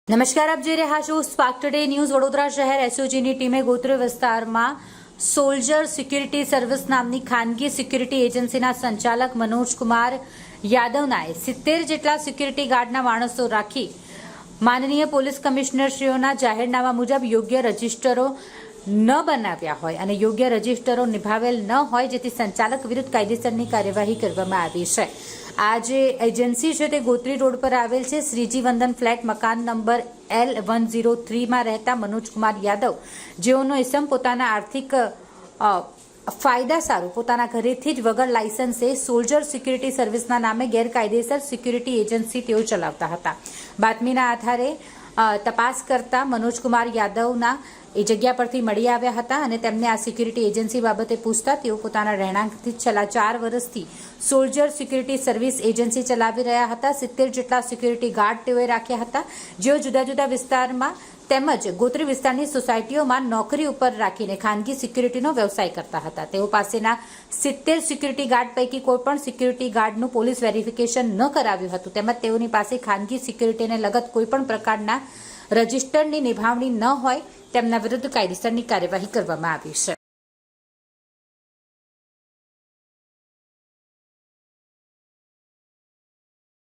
નમસ્કાર, આપ જોઈ રહ્યા છો સ્પાર્ક ટુડે ન્યૂઝ। વડોદરા શહેર એસઓજીની ટીમે ગોત્રી વિસ્તારમાં સોલ્જર સિક્યુરિટી સર્વિસ નામની ખાનગી સિક્યુરિટી એજન્સીના સંચાલક મનોજકુમાર યાદવનાએ 70 જેટલા સિક્યુરિટી ગાર્ડના માણસો રાખી માનનીય પોલીસ કમિશનરશ્રીઓના જાહેરનામા મુજબ યોગ્ય રજીસ્ટરો ન બનાવ્યા હોય અને યોગ્ય રજીસ્ટરો નિભાવેલ ન હોય, જેથી સંચાલક વિરુદ્ધ કાયદેસરની કાર્યવાહી કરવામાં આવી છે। આ જે એજન્સી છે તે ગોત્રી રોડ પર આવેલ છે। શ્રીજી વંદન ફ્લેટ મકાન નંબર L103 માં રહેતા મનોજકુમાર યાદવ, જેઓનો ઇસમ પોતાના આર્થિક ફાયદા સારું પોતાના ઘરેથી જ વગર લાયસન્સે સોલ્જર સિક્યુરિટી સર્વિસના નામે ગેરકાયદેસર સિક્યુરિટી એજન્સી તેઓ ચલાવતા હતા। બાતમીના આધારે તપાસ કરતા મનોજકુમાર યાદવના એ જગ્યા પરથી મળી આવ્યા હતા અને તેમને આ સિક્યુરિટી એજન્સી બાબતે પૂછતા તેઓ પોતાના રહેણાંકથી છેલ્લા 4 વર્ષથી સોલ્જર સિક્યુરિટી સર્વિસ એજન્સી ચલાવી રહ્યા હતા। 70 જેટલા સિક્યુરિટી ગાર્ડ તેઓએ રાખ્યા હતા, જેઓ જુદા જુદા વિસ્તારમાં તેમજ ગોત્રી વિસ્તારની સોસાયટીઓમાં નોકરી ઉપર રાખીને ખાનગી સિક્યુરિટીનો વ્યવસાય કરતા હતા। તેઓ પાસેના 70 સિક્યુરિટી ગાર્ડ પૈકી કોઈ પણ સિક્યુરિટી ગાર્ડનું પોલીસ વેરિફિકેશન ન કરાવ્યું હતું, તેમજ તેઓની પાસે ખાનગી સિક્યુરિટીને લગત કોઈ પણ પ્રકારના રજિસ્ટરની નિભાવણી ન હોય, તેમના વિરુદ્ધ કાયદેસરની કાર્યવાહી કરવામાં આવી છે।